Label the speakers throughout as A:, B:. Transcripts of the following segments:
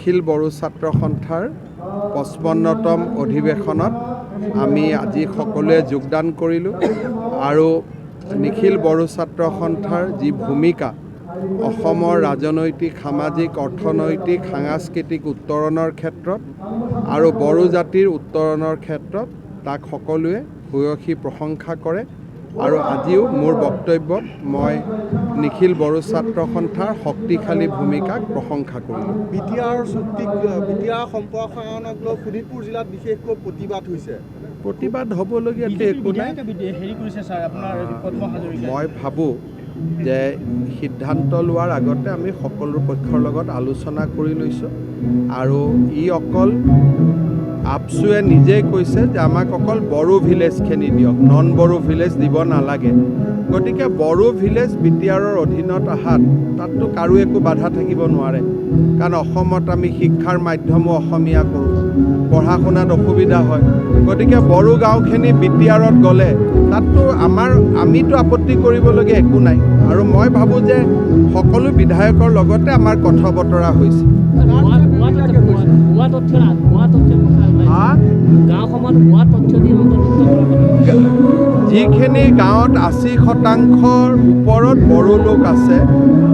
A: নিখিল বড়ো ছাত্ৰ সন্থাৰ 55তম অধিৱেশনত আমি আজি সকলোৱে যোগদান কৰিলোঁ আৰু নিখিল বড়ো ছাত্ৰ সন্থাৰ যি ভূমিকা অসমৰ ৰাজনৈতিক সামাজিক অৰ্থনৈতিক সাংস্কৃতিক উত্তৰণৰ ক্ষেত্ৰত আৰু বড়ো জাতিৰ উত্তৰণৰ ক্ষেত্ৰত তাক সকলোৱে ভূয়সী প্ৰশংসা কৰে আৰু আজিও মোৰ বক্তব্যত মই নিখিল বড়ো ছাত্ৰ সন্থাৰ শক্তিশালী ভূমিকাক প্ৰশংসা কৰিলোঁ।
B: বিটিআৰ চুক্তিক বিটিআৰ সম্প্ৰসাৰণক লৈ শোণিতপুৰ জিলাত বিশেষকৈ প্ৰতিবাদ হৈছে।
A: প্ৰতিবাদ হ'বলগীয়াটো একো নাই। মই ভাবোঁ যে সিদ্ধান্ত লোৱাৰ আগতে আমি সকলো পক্ষৰ লগত আলোচনা কৰি লৈছোঁ আৰু ই অকল আপচুৱে নিজেই কৈছে যে আমাক অকল বড়ো ভিলেজখিনি দিয়ক, নন বড়ো ভিলেজ দিব নালাগে। গতিকে বড়ো ভিলেজ বিটিআৰৰ অধীনত অহাত তাততো কাৰো একো বাধা থাকিব নোৱাৰে, কাৰণ অসমত আমি শিক্ষাৰ মাধ্যমো অসমীয়া কৰোঁ, পঢ়া শুনাত অসুবিধা হয়। গতিকে বড়ো গাঁওখিনি বিটিআৰত গ'লে তাততো আমিতো আপত্তি কৰিবলগীয়া একো নাই আৰু মই ভাবোঁ যে সকলো বিধায়কৰ লগতে আমাৰ কথা বতৰা হৈছে। যিখিনি গাঁৱত 80% ওপৰত বড়ো লোক আছে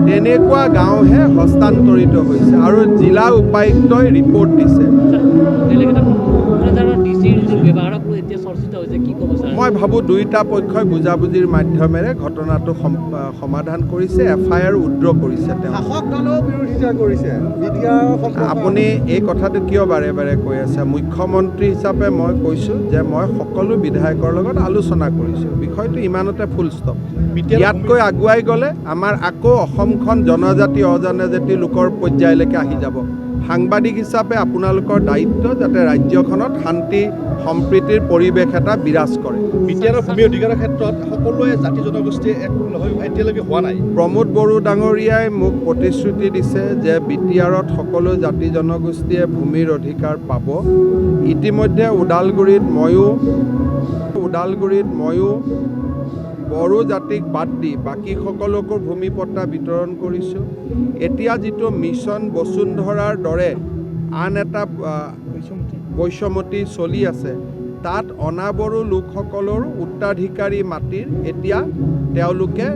A: তেনেকুৱা গাঁওহে হস্তান্তৰিত হৈছে আৰু জিলা উপায়ুক্তই ৰিপৰ্ট দিছে। মই ভাবোঁ দুয়োটা পক্ষই বুজাবুজিৰ মাধ্যমেৰে ঘটনাটো সমাধান কৰিছে, FIR উইথড্ৰ কৰিছে। আপুনি এই কথাটো কিয় বাৰে বাৰে কৈ আছে? মুখ্যমন্ত্ৰী হিচাপে মই কৈছোঁ যে মই সকলো বিধায়কৰ লগত আলোচনা কৰিছোঁ, বিষয়টো ইমানতে ফুল ষ্টপ। ইয়াতকৈ আগুৱাই গ'লে আমাৰ আকৌ অসমখন জনজাতি অজনজাতি লোকৰ পৰ্যায়লৈকে আহি যাব। সাংবাদিক হিচাপে আপোনালোকৰ দায়িত্ব যাতে ৰাজ্যখনত শান্তি সম্প্ৰীতিৰ পৰিৱেশ এটা বিৰাজ কৰে।
B: বিটিআৰৰ ভূমি অধিকাৰৰ ক্ষেত্ৰত সকলোৱে জাতি জনগোষ্ঠী এক এতিয়ালৈকে হোৱা নাই।
A: প্ৰমোদ বড়ো ডাঙৰীয়াই মোক প্ৰতিশ্ৰুতি দিছে যে বিটিআৰত সকলো জাতি জনগোষ্ঠীয়ে ভূমিৰ অধিকাৰ পাব। ইতিমধ্যে ওদালগুৰিত ময়ো বড়ো জাতিক বাদ দি বাকী সকলোকো ভূমি পট্টা বিতৰণ কৰিছোঁ। এতিয়া যিটো মিছন বসুন্ধৰাৰ দৰে আন এটা বৈষম্যতি চলি আছে, তাত অনাবড়ো লোকসকলৰ উত্তৰাধিকাৰী মাটিৰ এতিয়া তেওঁলোকে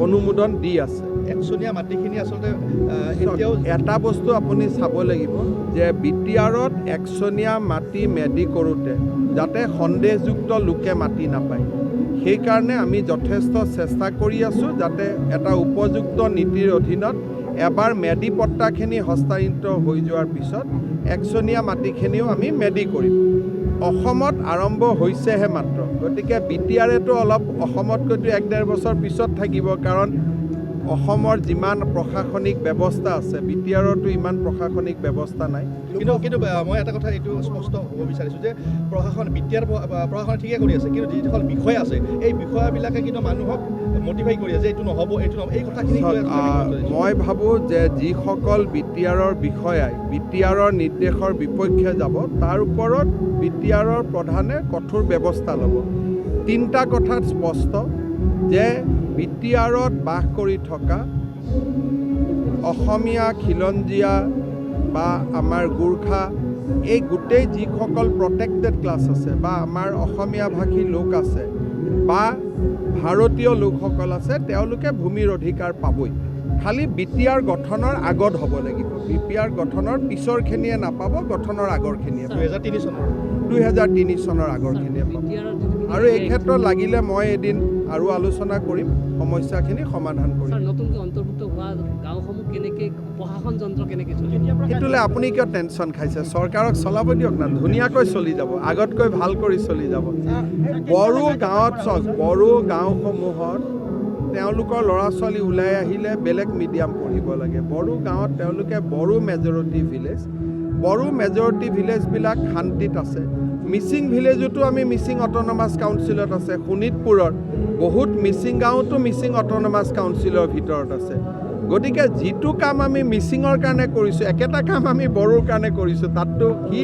A: অনুমোদন দি আছে।
B: একচনীয়া মাটিখিনি আচলতে
A: এটা বস্তু আপুনি চাব লাগিব যে বিটিআৰত একচনীয়া মাটি মেদি কৰোঁতে যাতে সন্দেহযুক্ত লোকে মাটি নাপায়, সেইকাৰণে আমি যথেষ্ট চেষ্টা কৰি আছোঁ যাতে এটা উপযুক্ত নীতিৰ অধীনত এবাৰ মেদি পট্টাখিনি হস্তান্তৰিত হৈ যোৱাৰ পিছত একচনীয়া মাটিখিনিও আমি মেদি কৰিম। অসমত আৰম্ভ হৈছেহে মাত্ৰ, গতিকে বিটিআৰেতো অলপ অসমতকৈতো 1-1.5 বছৰ পিছত থাকিব, কাৰণ অসমৰ যিমান প্ৰশাসনিক ব্যৱস্থা আছে বিটিআৰতো ইমান প্ৰশাসনিক ব্যৱস্থা নাই।
B: কিন্তু মই এটা কথা এইটো স্পষ্ট হ'ব বিচাৰিছোঁ যে বিটিআৰ প্ৰশাসন ঠিকে কৰি আছে, কিন্তু যিসকল বিষয়া আছে এই বিষয়াবিলাকে কিন্তু মানুহক মটিফাই কৰি আছে, এইটো নহ'ব এই কথাখিনি।
A: মই ভাবোঁ যে যিসকল বিটিআৰৰ বিষয়াই বিটিআৰৰ নিৰ্দেশৰ বিপক্ষে যাব তাৰ ওপৰত বিটিআৰৰ প্ৰধানে কঠোৰ ব্যৱস্থা ল'ব। 3টা কথাত স্পষ্ট যে বিটিআৰত বাস কৰি থকা অসমীয়া খিলঞ্জীয়া বা আমাৰ গোৰ্খা এই গোটেই যিসকল প্ৰটেক্টেড ক্লাছ আছে বা আমাৰ অসমীয়া ভাষী লোক আছে বা ভাৰতীয় লোকসকল আছে তেওঁলোকে ভূমিৰ অধিকাৰ পাবই। খালি বিটিআৰ গঠনৰ আগত হ'ব লাগিব, বিটিআৰ গঠনৰ পিছৰখিনিয়ে নাপাব, গঠনৰ আগৰখিনিয়ে 2003 চনৰ আগৰখিনিয়ে পাব। আৰু এই ক্ষেত্ৰত লাগিলে মই এদিন আৰু আলোচনা কৰিম, সমস্যাখিনি সমাধান কৰিম। সেইটোলৈ আপুনি কিয় টেনশ্যন খাইছে? চৰকাৰক চলাব দিয়ক না, ধুনীয়াকৈ চলি যাব, আগতকৈ ভাল কৰি চলি যাব। বড়ো গাঁৱত চাওক, বড়ো গাঁওসমূহত তেওঁলোকৰ ল'ৰা ছোৱালী ওলাই আহিলে বেলেগ মিডিয়াম পঢ়িব লাগে। বড়ো গাঁৱত তেওঁলোকে বড়ো মেজৰিটি ভিলেজবিলাক শান্তিত আছে। মিচিং ভিলেজতো আমি মিচিং অট'নমাছ কাউন্সিলত আছে। শোণিতপুৰৰ বহুত মিচিং গাঁৱতো মিচিং অট'নমাছ কাউন্সিলৰ ভিতৰত আছে। গতিকে যিটো কাম আমি মিচিঙৰ কাৰণে কৰিছোঁ, একেটা কাম আমি বড়োৰ কাৰণে কৰিছোঁ, তাততো কি